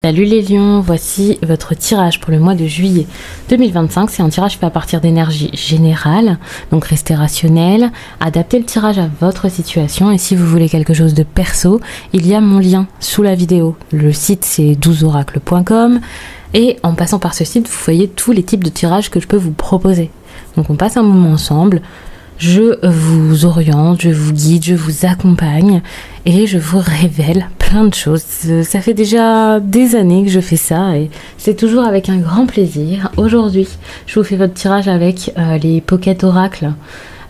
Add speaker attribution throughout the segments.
Speaker 1: Salut les lions, voici votre tirage pour le mois de juillet 2025. C'est un tirage fait à partir d'énergie générale, donc restez rationnel, adaptez le tirage à votre situation et si vous voulez quelque chose de perso, il y a mon lien sous la vidéo. Le site c'est 12oracle.com et en passant par ce site, vous voyez tous les types de tirages que je peux vous proposer. Donc on passe un moment ensemble. Je vous oriente, je vous guide, je vous accompagne et je vous révèle plein de choses. Ça fait déjà des années que je fais ça et c'est toujours avec un grand plaisir. Aujourd'hui, je vous fais votre tirage avec les Pocket Oracles.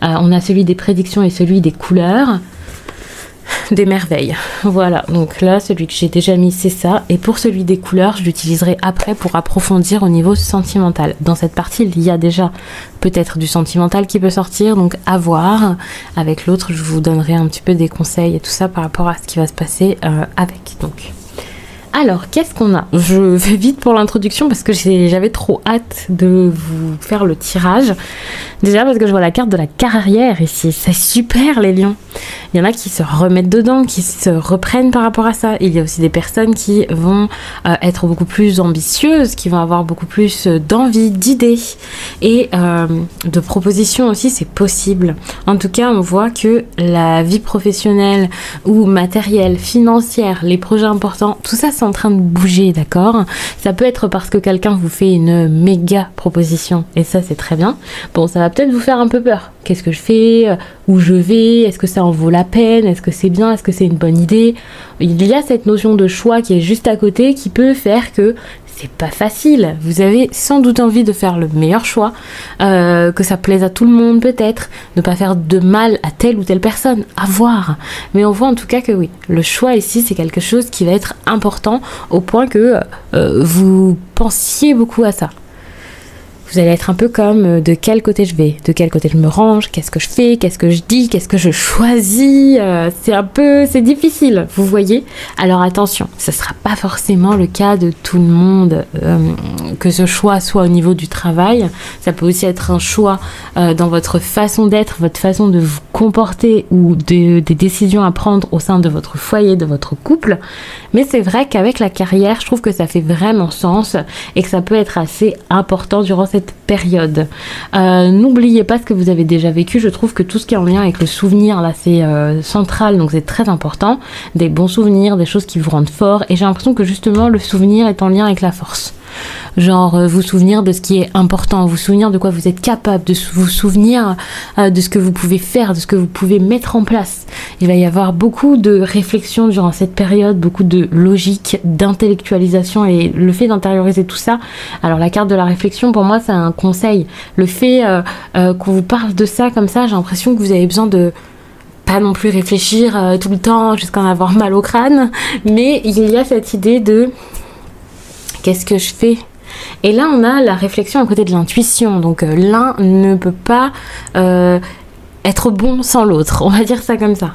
Speaker 1: On a celui des prédictions et celui des couleurs. Des merveilles. Voilà, donc là, celui que j'ai déjà mis, c'est ça. Et pour celui des couleurs, je l'utiliserai après pour approfondir au niveau sentimental. Dans cette partie, il y a déjà peut-être du sentimental qui peut sortir, donc à voir. Avec l'autre, je vous donnerai un petit peu des conseils et tout ça par rapport à ce qui va se passer avec. Donc, alors, qu'est-ce qu'on a? Je vais vite pour l'introduction parce que j'avais trop hâte de vous faire le tirage. Déjà parce que je vois la carte de la carrière ici. C'est super les lions. Il y en a qui se remettent dedans, qui se reprennent par rapport à ça. Il y a aussi des personnes qui vont être beaucoup plus ambitieuses, qui vont avoir beaucoup plus d'envie, d'idées et de propositions aussi, c'est possible. En tout cas, on voit que la vie professionnelle ou matérielle, financière, les projets importants, tout ça c'est en train de bouger, d'accord? Ça peut être parce que quelqu'un vous fait une méga proposition et ça c'est très bien. Bon, ça va peut-être vous faire un peu peur. Qu'est-ce que je fais? Où je vais? Est-ce que ça en vaut la peine? Est-ce que c'est bien? Est-ce que c'est une bonne idée? Il y a cette notion de choix qui est juste à côté qui peut faire que c'est pas facile. Vous avez sans doute envie de faire le meilleur choix, que ça plaise à tout le monde peut-être, ne pas faire de mal à telle ou telle personne, à voir. Mais on voit en tout cas que oui, le choix ici c'est quelque chose qui va être important au point que vous pensiez beaucoup à ça. Vous allez être un peu comme de quel côté je vais, de quel côté je me range, qu'est-ce que je fais, qu'est-ce que je dis, qu'est-ce que je choisis. C'est difficile, vous voyez. Alors attention, ce ne sera pas forcément le cas de tout le monde, que ce choix soit au niveau du travail. Ça peut aussi être un choix dans votre façon d'être, votre façon de vous comporter ou des décisions à prendre au sein de votre foyer, de votre couple. Mais c'est vrai qu'avec la carrière, je trouve que ça fait vraiment sens et que ça peut être assez important durant cette période. N'oubliez pas ce que vous avez déjà vécu. Je trouve que tout ce qui est en lien avec le souvenir, là, c'est central, donc c'est très important. Des bons souvenirs, des choses qui vous rendent fort. Et j'ai l'impression que justement, le souvenir est en lien avec la force. Genre vous souvenir de ce qui est important, vous souvenir de quoi vous êtes capable, de vous souvenir de ce que vous pouvez faire, de ce que vous pouvez mettre en place. Il va y avoir beaucoup de réflexion durant cette période, beaucoup de logique, d'intellectualisation et le fait d'intérioriser tout ça. Alors la carte de la réflexion pour moi c'est un conseil. Le fait qu'on vous parle de ça comme ça, j'ai l'impression que vous avez besoin de pas non plus réfléchir tout le temps jusqu'à en avoir mal au crâne, mais il y a cette idée de qu'est-ce que je fais? Et là, on a la réflexion à côté de l'intuition. Donc, l'un ne peut pas être bon sans l'autre. On va dire ça comme ça.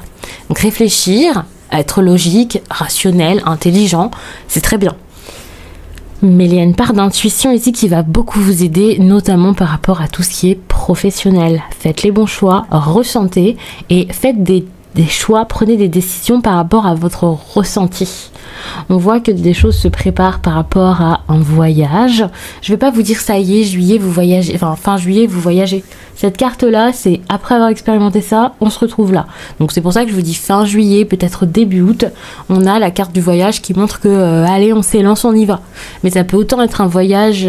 Speaker 1: Donc, réfléchir, être logique, rationnel, intelligent, c'est très bien. Mais il y a une part d'intuition ici qui va beaucoup vous aider, notamment par rapport à tout ce qui est professionnel. Faites les bons choix, ressentez et faites des choix, prenez des décisions par rapport à votre ressenti. On voit que des choses se préparent par rapport à un voyage. Je vais pas vous dire ça y est, juillet vous voyagez, enfin fin juillet vous voyagez. Cette carte là, c'est après avoir expérimenté ça, on se retrouve là. Donc c'est pour ça que je vous dis fin juillet, peut-être début août, on a la carte du voyage qui montre que allez, on s'élance, on y va. Mais ça peut autant être un voyage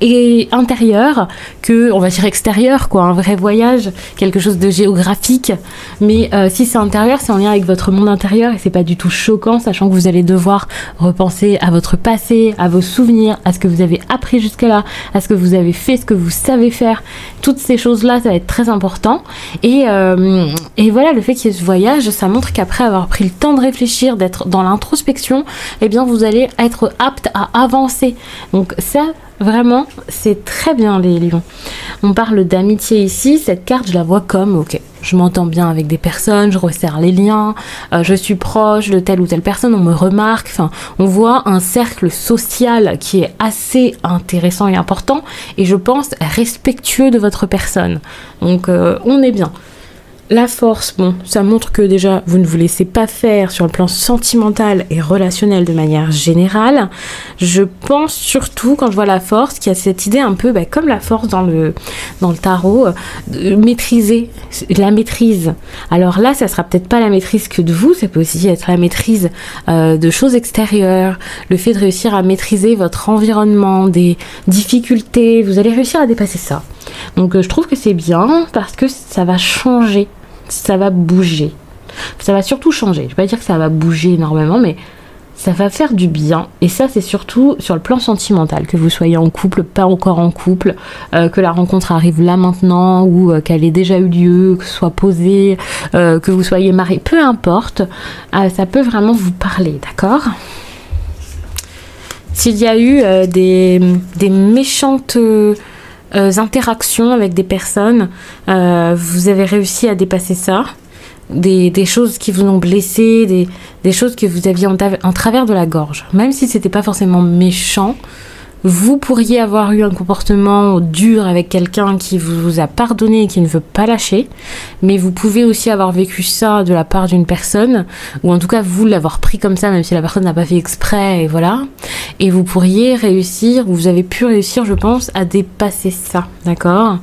Speaker 1: et intérieur que on va dire extérieur, quoi, un vrai voyage, quelque chose de géographique. Mais si c'est intérieur, c'est en lien avec votre monde intérieur et c'est pas du tout choquant, sachant que vous allez devoir repenser à votre passé, à vos souvenirs, à ce que vous avez appris jusque-là, à ce que vous avez fait, ce que vous savez faire. Toutes ces choses-là, ça va être très important. Et voilà, le fait qu'il y ait ce voyage, ça montre qu'après avoir pris le temps de réfléchir, d'être dans l'introspection, eh bien vous allez être apte à avancer. Donc ça, vraiment, c'est très bien les lions. On parle d'amitié ici. Cette carte, je la vois comme, ok, je m'entends bien avec des personnes, je resserre les liens, je suis proche de telle ou telle personne, on me remarque. Enfin, on voit un cercle social qui est assez intéressant et important et je pense respectueux de votre personne. Donc, on est bien. La force, bon, ça montre que déjà, vous ne vous laissez pas faire sur le plan sentimental et relationnel de manière générale. Je pense surtout, quand je vois la force, qu'il y a cette idée un peu, comme la force dans le tarot, de maîtriser, la maîtrise. Alors là, ça sera peut-être pas la maîtrise que de vous, ça peut aussi être la maîtrise de choses extérieures, le fait de réussir à maîtriser votre environnement, des difficultés, vous allez réussir à dépasser ça. Donc je trouve que c'est bien parce que ça va changer. Ça va bouger. Ça va surtout changer. Je ne vais pas dire que ça va bouger énormément, mais ça va faire du bien. Et ça, c'est surtout sur le plan sentimental. Que vous soyez en couple, pas encore en couple, que la rencontre arrive là maintenant, ou qu'elle ait déjà eu lieu, que ce soit posée, que vous soyez marié, peu importe. Ça peut vraiment vous parler, d'accord ? S'il y a eu des méchantes... interactions avec des personnes, vous avez réussi à dépasser ça, des choses qui vous ont blessé, des choses que vous aviez en travers de la gorge, même si c'était pas forcément méchant. Vous pourriez avoir eu un comportement dur avec quelqu'un qui vous a pardonné et qui ne veut pas lâcher, mais vous pouvez aussi avoir vécu ça de la part d'une personne, ou en tout cas vous l'avoir pris comme ça, même si la personne n'a pas fait exprès, et voilà. Et vous pourriez réussir, ou vous avez pu réussir, je pense, à dépasser ça, d'accord ?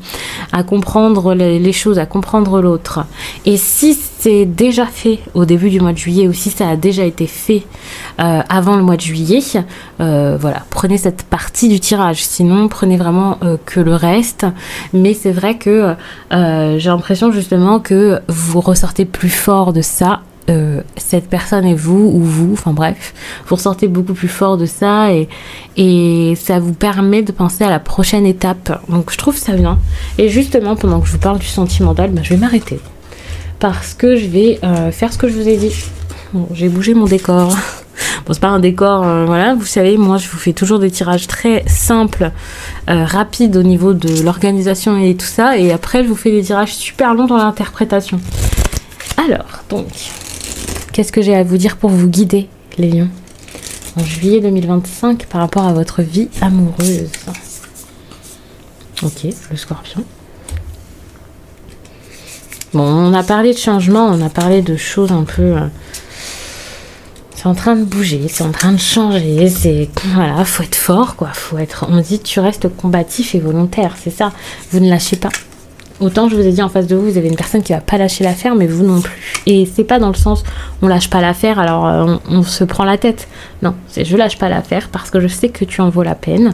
Speaker 1: À comprendre les choses, à comprendre l'autre. Et si c'est déjà fait au début du mois de juillet, ou si ça a déjà été fait avant le mois de juillet, voilà, prenez cette partie du tirage, sinon prenez vraiment que le reste. Mais c'est vrai que j'ai l'impression justement que vous ressortez plus fort de ça, cette personne et vous, ou vous, enfin bref, vous ressortez beaucoup plus fort de ça, et ça vous permet de penser à la prochaine étape. Donc je trouve ça bien. Et justement, pendant que je vous parle du sentimental, je vais m'arrêter parce que je vais faire ce que je vous ai dit. Bon, j'ai bougé mon décor. Bon, c'est pas un décor, voilà, vous savez, moi je vous fais toujours des tirages très simples, rapides au niveau de l'organisation et tout ça, et après je vous fais des tirages super longs dans l'interprétation. Alors, donc, qu'est-ce que j'ai à vous dire pour vous guider, les lions, en juillet 2025 par rapport à votre vie amoureuse? Ok, le scorpion. Bon, on a parlé de changement, on a parlé de choses un peu... c'est en train de bouger, c'est en train de changer, c'est... Voilà, faut être fort, quoi. Faut être... On dit, tu restes combatif et volontaire, c'est ça. Vous ne lâchez pas. Autant je vous ai dit en face de vous, vous avez une personne qui va pas lâcher l'affaire, mais vous non plus. Et c'est pas dans le sens, on lâche pas l'affaire, alors on se prend la tête. Non, c'est je lâche pas l'affaire parce que je sais que tu en vaux la peine.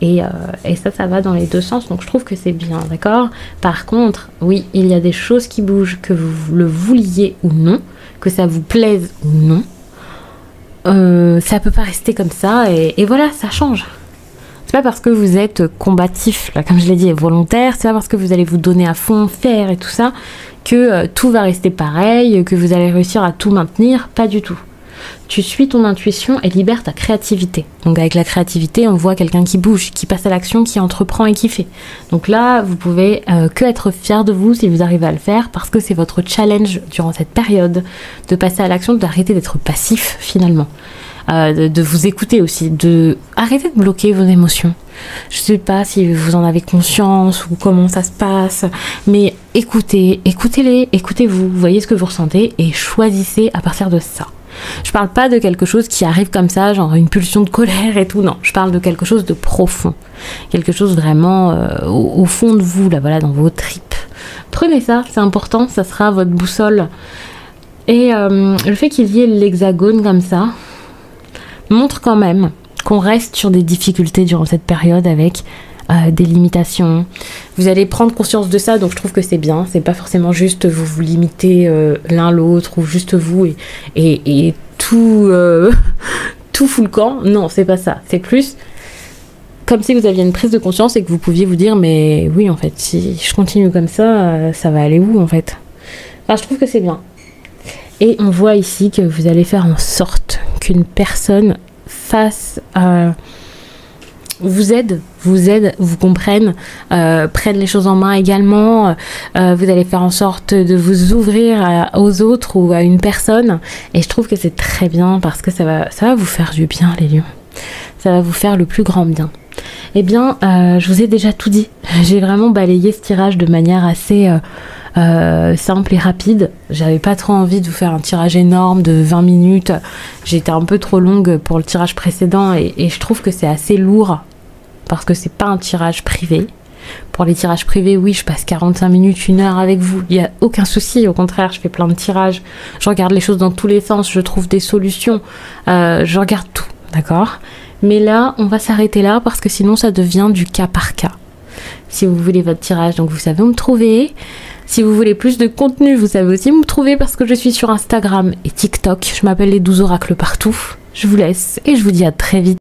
Speaker 1: Et ça va dans les deux sens, donc je trouve que c'est bien, d'accord ? Par contre, oui, il y a des choses qui bougent, que vous le vouliez ou non, que ça vous plaise ou non. Ça peut pas rester comme ça, et voilà, ça change. C'est pas parce que vous êtes combatif, là, comme je l'ai dit, et volontaire, c'est pas parce que vous allez vous donner à fond, faire et tout ça, que tout va rester pareil, que vous allez réussir à tout maintenir, pas du tout. Tu suis ton intuition et libères ta créativité. Donc avec la créativité, on voit quelqu'un qui bouge, qui passe à l'action, qui entreprend et qui fait. Donc là, vous pouvez que être fier de vous si vous arrivez à le faire, parce que c'est votre challenge durant cette période de passer à l'action, d'arrêter d'être passif finalement. De vous écouter aussi, de arrêter de bloquer vos émotions. Je sais pas si vous en avez conscience ou comment ça se passe, mais écoutez-les, écoutez-vous, voyez ce que vous ressentez et choisissez à partir de ça. Je parle pas de quelque chose qui arrive comme ça, genre une pulsion de colère et tout, non. Je parle de quelque chose de profond. Quelque chose vraiment au fond de vous, là, voilà, dans vos tripes. Prenez ça, c'est important, ça sera votre boussole. Et le fait qu'il y ait l'hexagone comme ça montre quand même qu'on reste sur des difficultés durant cette période avec des limitations. Vous allez prendre conscience de ça, donc je trouve que c'est bien. C'est pas forcément juste vous limitez l'un l'autre ou juste vous et tout tout fout le camp. Non, c'est pas ça. C'est plus comme si vous aviez une prise de conscience et que vous pouviez vous dire mais oui, en fait, si je continue comme ça, ça va aller où en fait? Enfin, je trouve que c'est bien. Et on voit ici que vous allez faire en sorte qu'une personne fasse vous aide, vous comprenne, prenne les choses en main également. Vous allez faire en sorte de vous ouvrir aux autres ou à une personne. Et je trouve que c'est très bien parce que ça va vous faire du bien, les lions. Ça va vous faire le plus grand bien. Eh bien, je vous ai déjà tout dit. J'ai vraiment balayé ce tirage de manière assez simple et rapide. J'avais pas trop envie de vous faire un tirage énorme de 20 minutes. J'étais un peu trop longue pour le tirage précédent et je trouve que c'est assez lourd parce que c'est pas un tirage privé. Pour les tirages privés, oui, je passe 45 minutes, 1 heure avec vous. Il n'y a aucun souci. Au contraire, je fais plein de tirages. Je regarde les choses dans tous les sens. Je trouve des solutions. Je regarde tout. D'accord ? Mais là, on va s'arrêter là parce que sinon, ça devient du cas par cas. Si vous voulez votre tirage, donc vous savez où me trouver. Si vous voulez plus de contenu, vous savez aussi où me trouver parce que je suis sur Instagram et TikTok. Je m'appelle les 12 oracles partout. Je vous laisse et je vous dis à très vite.